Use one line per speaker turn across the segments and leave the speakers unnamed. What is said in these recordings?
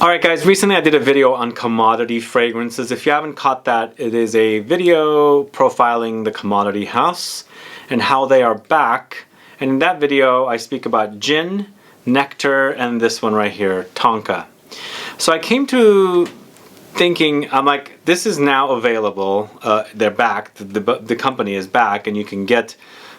Alright guys, recently I did a video on commodity fragrances. If you haven't caught that, it is a video profiling the commodity house and how they are back. And in that video I speak about gin, nectar, and this one right here, Tonka. So I came to thinking, I'm like, this is now available. They're back, the company is back, and you can get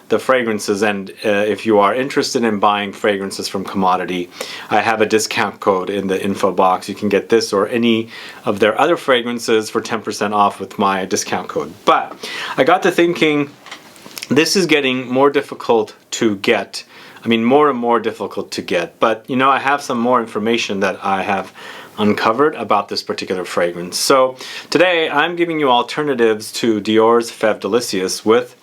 the fragrances. And if you are interested in buying fragrances from commodity, I have a discount code in the info box. You can get this or any of their other fragrances for 10% off with my discount code. But I got to thinking, this is getting more difficult to get. I mean, more and more difficult to get. But you know, I have some more information that I have uncovered about this particular fragrance. So today I'm giving you alternatives to Dior's Feve Delicieuse, with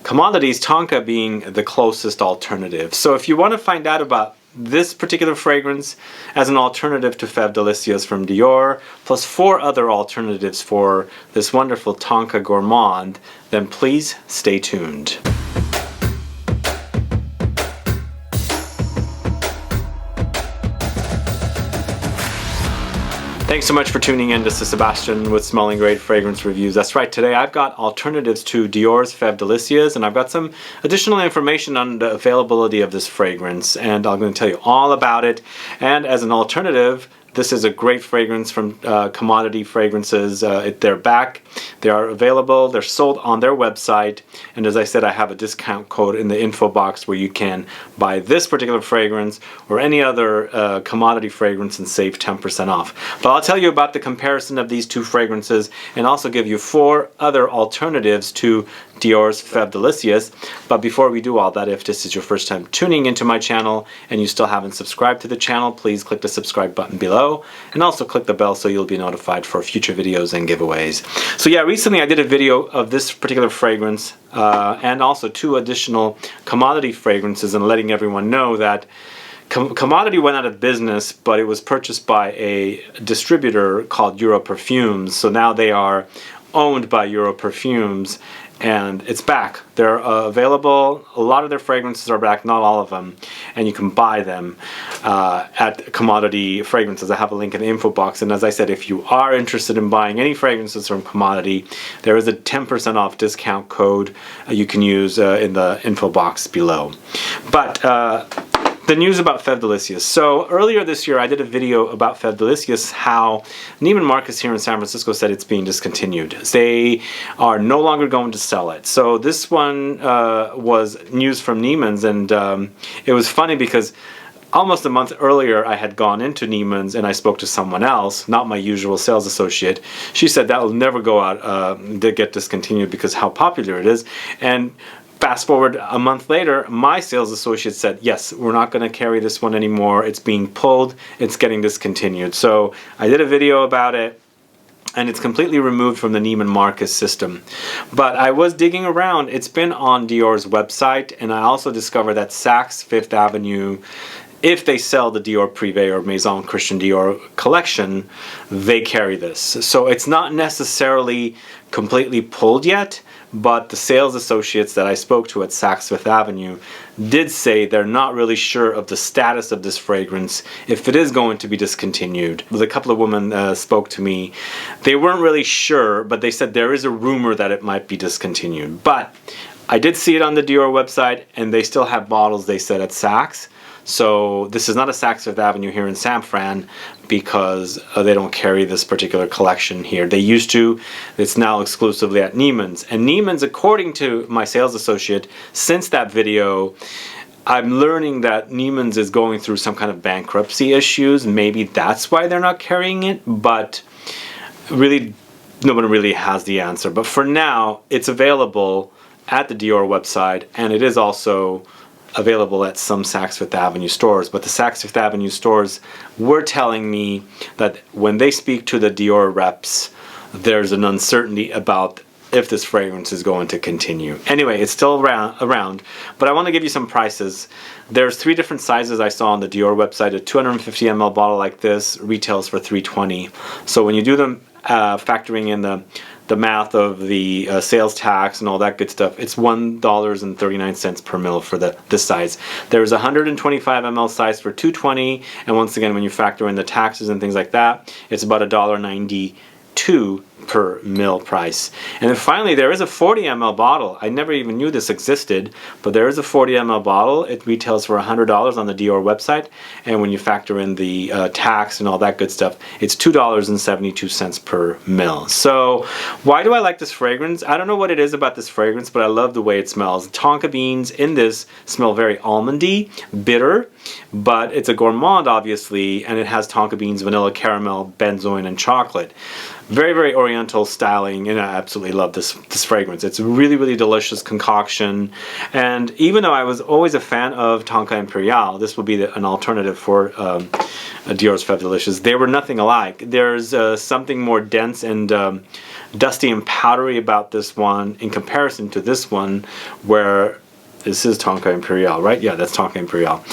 commodities Tonka being the closest alternative. So if you want to find out about this particular fragrance as an alternative to Feve Delicieuse from Dior, plus 4 other alternatives for this wonderful Tonka gourmand, then please stay tuned. Thanks so much for tuning in. This is Sebastian with Smelling Great Fragrance Reviews. That's right, today I've got alternatives to Dior's Feve Delicieuse, and I've got some additional information on the availability of this fragrance, and I'm going to tell you all about it. And as an alternative, this is a great fragrance from Commodity Fragrances. They're back, they are available, they're sold on their website, and as I said, I have a discount code in the info box where you can buy this particular fragrance or any other commodity fragrance and save 10% off. But I'll tell you about the comparison of these two fragrances and also give you 4 other alternatives to Dior's Feve Delicieuse. But before we do all that, if this is your first time tuning into my channel and you still haven't subscribed to the channel, please click the subscribe button below and also click the bell so you'll be notified for future videos and giveaways. So yeah, recently I did a video of this particular fragrance and also 2 additional commodity fragrances, and letting everyone know that Commodity went out of business, but it was purchased by a distributor called Euro Perfumes. So now they are owned by Euro Perfumes, and it's back. They're available. A lot of their fragrances are back, not all of them, and you can buy them at Commodity Fragrances. I have a link in the info box, and as I said, if you are interested in buying any fragrances from Commodity, there is a 10% off discount code you can use in the info box below. But the news about Feve Delicieuse. So earlier this year I did a video about Feve Delicieuse, how Neiman Marcus here in San Francisco said it's being discontinued. They are no longer going to sell it. So this one was news from Neiman's, and it was funny because almost a month earlier I had gone into Neiman's and I spoke to someone else, not my usual sales associate. She said that will never go out to get discontinued because how popular it is. And fast forward a month later, my sales associate said, yes, we're not going to carry this one anymore. It's being pulled. It's getting discontinued. So I did a video about it, and it's completely removed from the Neiman Marcus system. But I was digging around. It's been on Dior's website, and I also discovered that Saks Fifth Avenue, if they sell the Dior Privé or Maison Christian Dior collection, they carry this. So it's not necessarily completely pulled yet, but the sales associates that I spoke to at Saks Fifth Avenue did say they're not really sure of the status of this fragrance, if it is going to be discontinued. A couple of women spoke to me. They weren't really sure, but they said there is a rumor that it might be discontinued. But I did see it on the Dior website, and they still have bottles, they said, at Saks. So this is not a Saks Fifth Avenue here in San Fran, because they don't carry this particular collection here. They used to. It's now exclusively at Neiman's. And Neiman's, according to my sales associate, since that video, I'm learning that Neiman's is going through some kind of bankruptcy issues. Maybe that's why they're not carrying it, but really nobody really has the answer. But for now, it's available at the Dior website, and it is also available at some Saks Fifth Avenue stores. But the Saks Fifth Avenue stores were telling me that when they speak to the Dior reps, there's an uncertainty about if this fragrance is going to continue. Anyway, it's still around, but I want to give you some prices. There's 3 different sizes I saw on the Dior website. A 250 ml bottle like this retails for $320. So when you do them factoring in the the math of the sales tax and all that good stuff, it's $1.39 per mil for this size. There's a 125 ml size for $2.20, and once again, when you factor in the taxes and things like that, it's about $1.92 per mil price. And then finally, there is a 40 ml bottle. I never even knew this existed, but there is a 40 ml bottle. It retails for $100 on the Dior website, and when you factor in the tax and all that good stuff, it's $2.72 per mil. So why do I like this fragrance? I don't know what it is about this fragrance, but I love the way it smells. Tonka beans in this smell very almondy, bitter, but it's a gourmand obviously, and it has tonka beans, vanilla, caramel, benzoin, and chocolate. Very, very oriental styling, and I absolutely love this fragrance. It's a really, really delicious concoction. And even though I was always a fan of Tonka Imperiale, this will be an alternative for Dior's Feve Delicieuse. They were nothing alike. There's something more dense and dusty and powdery about this one in comparison to this one, where this is Tonka Imperiale, right? Yeah, that's Tonka Imperiale.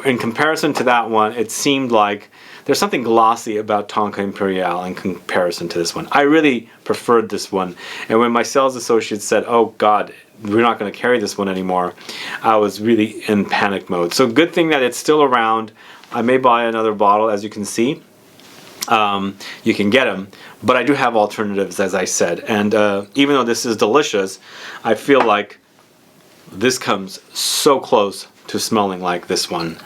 In comparison to that one, it seemed like there's something glossy about Tonka Imperiale in comparison to this one. I really preferred this one. And when my sales associate said, oh God, we're not going to carry this one anymore, I was really in panic mode. So good thing that it's still around. I may buy another bottle, as you can see. You can get them. But I do have alternatives, as I said. And even though this is delicious, I feel like this comes so close to smelling like this one.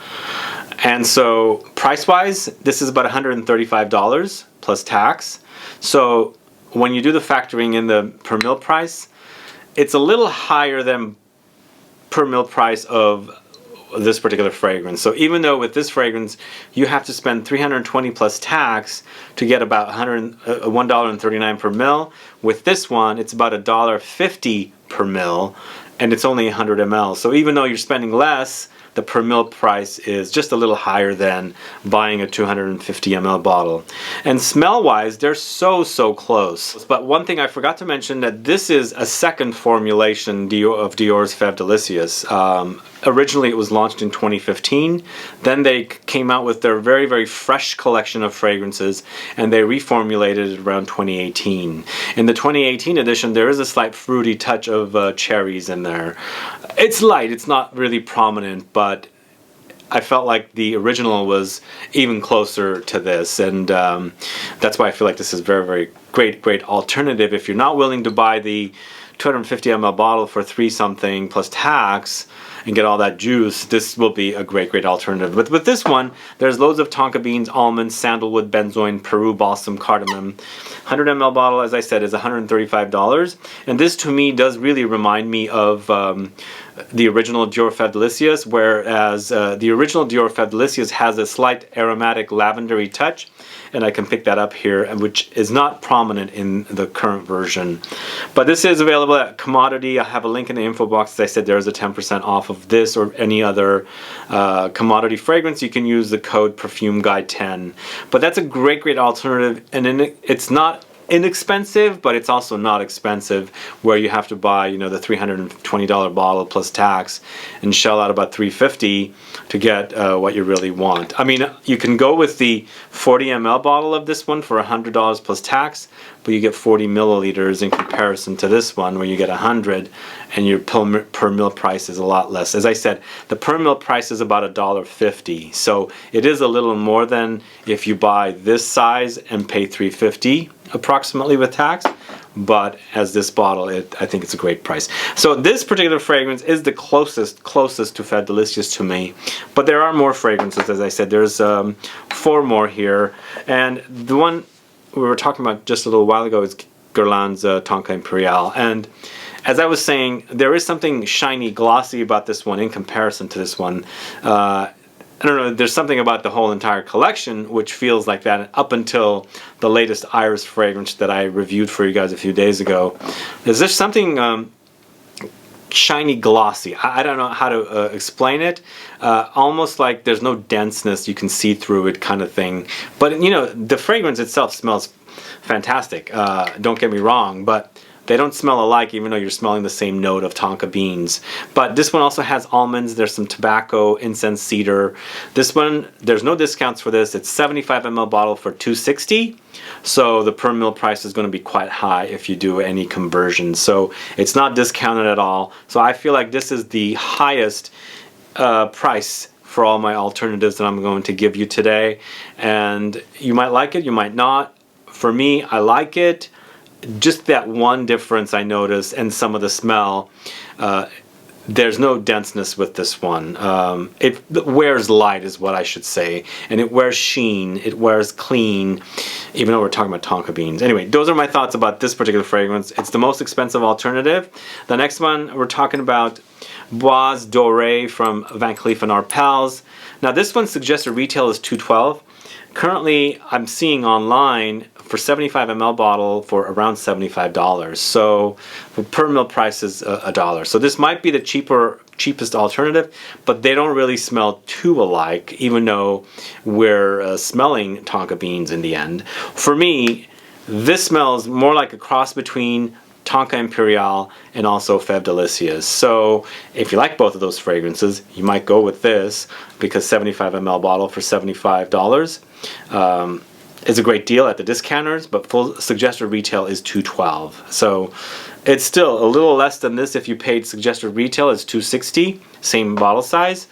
And so price-wise, this is about $135 plus tax. So when you do the factoring in the per mil price, it's a little higher than per mil price of this particular fragrance. So even though with this fragrance you have to spend $320 plus tax to get about $1.39 per mil, with this one it's about $1.50 per mil, and it's only 100 ml. So even though you're spending less, the per mil price is just a little higher than buying a 250 ml bottle. And smell-wise, they're so close. But one thing I forgot to mention, that this is a second formulation of Dior's Feve Delicieuse. Originally it was launched in 2015. Then they came out with their very, very fresh collection of fragrances, and they reformulated it around 2018. In the 2018 edition, there is a slight fruity touch of cherries in there. It's light, it's not really prominent, but I felt like the original was even closer to this, and that's why I feel like this is very, very great alternative. If you're not willing to buy the 250 ml bottle for $3 something plus tax and get all that juice, this will be a great alternative. But with this one, there's loads of tonka beans, almonds, sandalwood, benzoin, Peru, balsam, cardamom. 100 ml bottle, as I said, is $135. And this to me does really remind me of the original Dior Feve Delicieuse, whereas the original Dior Feve Delicieuse has a slight aromatic lavendery touch, and I can pick that up here, which is not prominent in the current version. But this is available at Commodity. I have a link in the info box. As I said, there is a 10% off of this or any other commodity fragrance. You can use the code PerfumeGuide10. But that's a great alternative, and it's not inexpensive, but it's also not expensive, where you have to buy, you know, the $320 bottle plus tax and shell out about $350 to get what you really want. I mean, you can go with the 40 ml bottle of this one for $100 plus tax, but you get 40 milliliters in comparison to this one where you get 100, and your per mil price is a lot less. As I said, the per mil price is about $1.50, so it is a little more than if you buy this size and pay $350 approximately with tax. But as this bottle, I think it's a great price. So this particular fragrance is the closest to Feve Delicieuse to me. But there are more fragrances, as I said. There's 4 more here, and the one we were talking about just a little while ago is Guerlain's Tonka Imperiale. And as I was saying, there is something shiny, glossy about this one in comparison to this one. I don't know, there's something about the whole entire collection which feels like that up until the latest Iris fragrance that I reviewed for you guys a few days ago. Is there something shiny, glossy? I don't know how to explain it. Almost like there's no denseness, you can see through it kind of thing. But you know, the fragrance itself smells fantastic, don't get me wrong, but They don't smell alike, even though you're smelling the same note of tonka beans. But this one also has almonds. There's some tobacco, incense, cedar. This one, there's no discounts for this. It's 75 ml bottle for $2.60. So the per mil price is going to be quite high if you do any conversions. So it's not discounted at all. So I feel like this is the highest price for all my alternatives that I'm going to give you today. And you might like it, you might not. For me, I like it. Just that one difference I noticed, and some of the smell, there's no denseness with this one. It wears light is what I should say, and it wears sheen, it wears clean, even though we're talking about tonka beans. Anyway, those are my thoughts about this particular fragrance. It's the most expensive alternative. The next one, we're talking about Bois DORE from Van Cleef and Arpels. Now this one suggested retail is $2.12. Currently, I'm seeing online for 75 ml bottle for around $75. So the per ml price is $1. So this might be the cheapest alternative, but they don't really smell too alike, even though we're smelling tonka beans in the end. For me, this smells more like a cross between Tonka Imperiale and also Feve Delicieuse. So if you like both of those fragrances, you might go with this, because 75 ml bottle for $75 is a great deal at the discounters, but full suggested retail is $2.12. So it's still a little less than this. If you paid suggested retail, it's $2.60, same bottle size.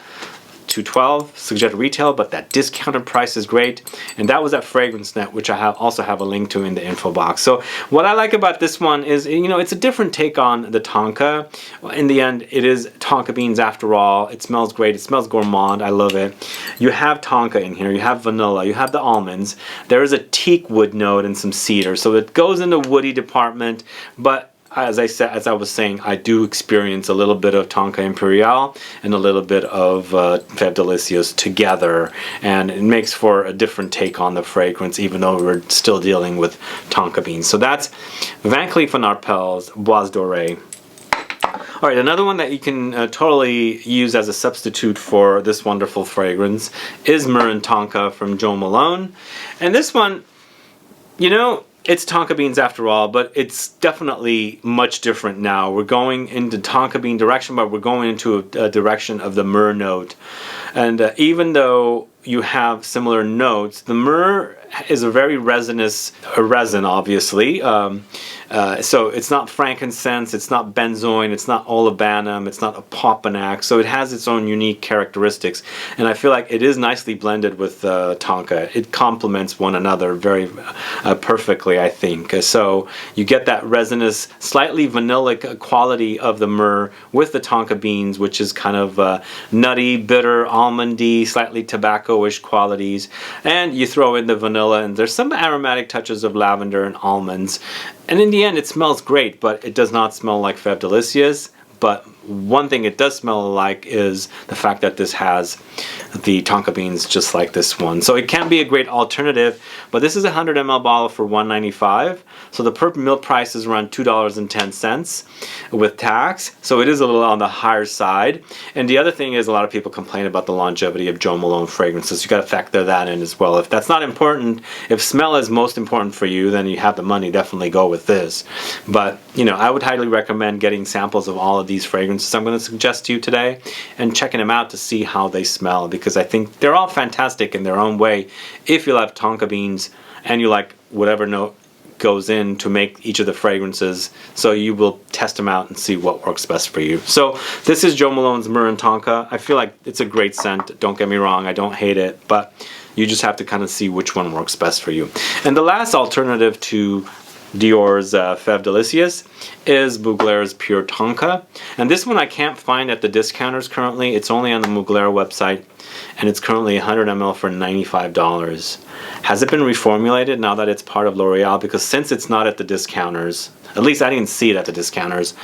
$2.12 suggested retail, but that discounted price is great. And that was at Fragrance Net, which I also have a link to in the info box. So what I like about this one is, you know, it's a different take on the tonka. In the end, it is tonka beans after all. It smells great. It smells gourmand. I love it. You have tonka in here. You have vanilla. You have the almonds. There is a teak wood note and some cedar. So it goes in the woody department, but as I was saying, I do experience a little bit of Tonka Imperiale and a little bit of Feve Delicieuse together, and it makes for a different take on the fragrance, even though we're still dealing with tonka beans. So that's Van Cleef and Arpels Bois DORE. All right, another one that you can totally use as a substitute for this wonderful fragrance is Myrrh Tonka from Jo Malone. And this one, you know, it's tonka beans after all, but it's definitely much different now. We're going into tonka bean direction, but we're going into a direction of the myrrh note. And even though you have similar notes, the myrrh is a very resinous resin, obviously. So it's not frankincense, it's not benzoin, it's not olibanum, it's not opopanax. So it has its own unique characteristics, and I feel like it is nicely blended with tonka. It complements one another very perfectly, I think. So you get that resinous, slightly vanillic quality of the myrrh with the tonka beans, which is kind of nutty, bitter, almondy, slightly tobacco-ish qualities. And you throw in the vanilla, and there's some aromatic touches of lavender and almonds. And in the end, it smells great, but it does not smell like Feve Delicieuse. But one thing it does smell like is the fact that this has the tonka beans just like this one. So it can be a great alternative, but this is a 100 ml bottle for $1.95. So the per ml price is around $2.10 with tax. So it is a little on the higher side. And the other thing is, a lot of people complain about the longevity of Jo Malone fragrances. You got to factor that in as well. If that's not important, if smell is most important for you, then you have the money, definitely go with this. But, you know, I would highly recommend getting samples of all of these fragrances I'm going to suggest to you today and checking them out to see how they smell, because I think they're all fantastic in their own way if you love tonka beans and you like whatever note goes in to make each of the fragrances. So you will test them out and see what works best for you. So this is Jo Malone's Myrrh Tonka. I feel like it's a great scent. Don't get me wrong, I don't hate it, but you just have to kind of see which one works best for you. And the last alternative to Dior's Feve Delicieuse is Mugler's Pure Tonka. And this one I can't find at the discounters currently. It's only on the Mugler website, and it's currently 100 ml for $95. Has it been reformulated now that it's part of L'Oreal? Because since it's not at the discounters, at least I didn't see it at the discounters,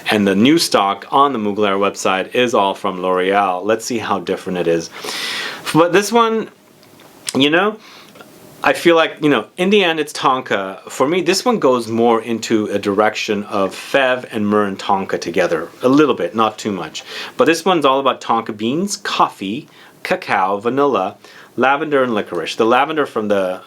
and the new stock on the Mugler website is all from L'Oreal. Let's see how different it is. But this one, you know, I feel like, you know, in the end it's Tonka. For me, this one goes more into a direction of Feve and Myrrh and Tonka together. A little bit, not too much. But this one's all about tonka beans, coffee, cacao, vanilla, lavender and licorice. The lavender from the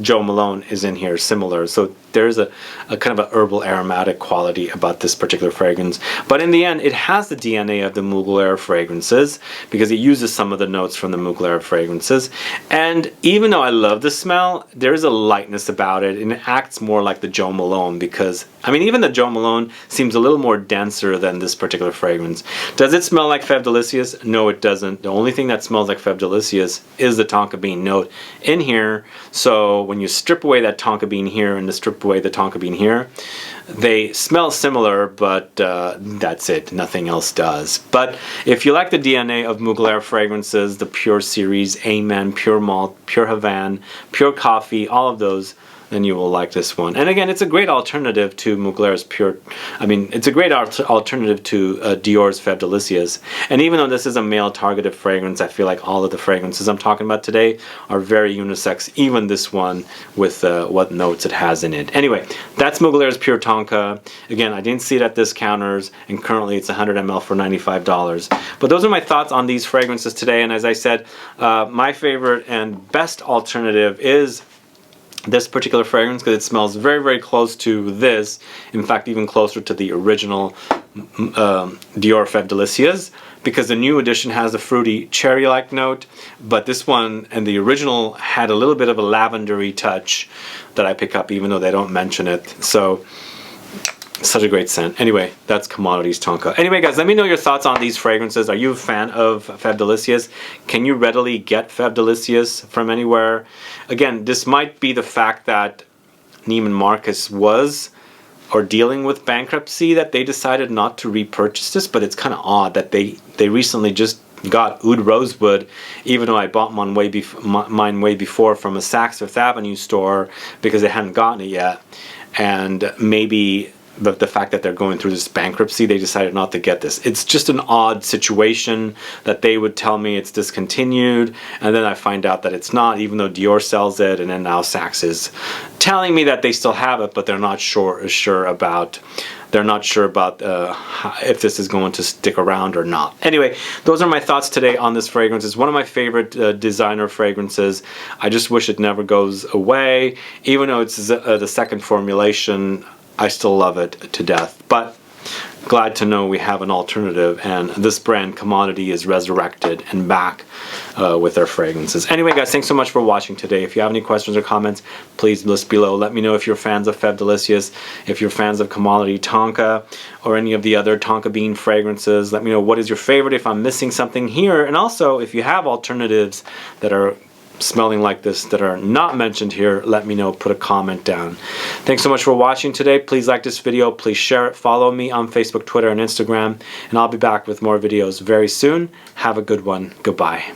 Joe Malone is in here, similar. So there's a kind of a herbal aromatic quality about this particular fragrance. But in the end, it has the DNA of the Mugler fragrances because it uses some of the notes from the Mugler fragrances. And even though I love the smell, there is a lightness about it, and it acts more like the Joe Malone because, I mean, even the Joe Malone seems a little more denser than this particular fragrance. Does it smell like Feve Delicieuse? No, it doesn't. The only thing that smells like Feve Delicieuse is the tonka bean note in here. So when you strip away that tonka bean here and strip away the tonka bean here, they smell similar, but that's it. Nothing else does. But if you like the DNA of Mugler fragrances, the Pure series, Amen, Pure Malt, Pure Havane, Pure Coffee, all of those, then you will like this one. And again, it's a great alternative to Mugler's Pure, I mean, it's a great alternative to Dior's Feve Delicieuse. And even though this is a male targeted fragrance, I feel like all of the fragrances I'm talking about today are very unisex, even this one with what notes it has in it. Anyway, that's Mugler's Pure Tonka. Again, I didn't see it at discounters, and currently it's 100 ml for $95. But those are my thoughts on these fragrances today. And as I said, my favorite and best alternative is this particular fragrance because it smells very, very close to this. In fact, even closer to the original Dior Feve Delicieuse, because the new edition has a fruity cherry-like note, but this one and the original had a little bit of a lavendery touch that I pick up even though they don't mention it. So such a great scent. Anyway, that's Commodities Tonka. Anyway, guys, let me know your thoughts on these fragrances. Are you a fan of Feve Delicieuse? Can you readily get Feve Delicieuse from anywhere? Again, this might be the fact that Neiman Marcus was or dealing with bankruptcy that they decided not to repurchase this, but it's kind of odd that they recently just got Oud Rosewood, even though I bought mine way before from a Saks Fifth Avenue store because they hadn't gotten it yet. And maybe the fact that they're going through this bankruptcy, they decided not to get this. It's just an odd situation that they would tell me it's discontinued, and then I find out that it's not, even though Dior sells it, and then now Saks is telling me that they still have it, but they're not sure about if this is going to stick around or not. Anyway, those are my thoughts today on this fragrance. It's one of my favorite designer fragrances. I just wish it never goes away. Even though it's the second formulation, I still love it to death. But glad to know we have an alternative, and this brand Commodity is resurrected and back with their fragrances. Anyway, guys, thanks so much for watching today. If you have any questions or comments, please list below. Let me know if you're fans of Feve Delicieuse, if you're fans of Commodity Tonka, or any of the other tonka bean fragrances. Let me know what is your favorite, if I'm missing something here, and also if you have alternatives that are smelling like this that are not mentioned here, let me know. Put a comment down. Thanks so much for watching today. Please like this video, please share it, follow me on Facebook, Twitter, and Instagram, and I'll be back with more videos very soon. Have a good one. Goodbye.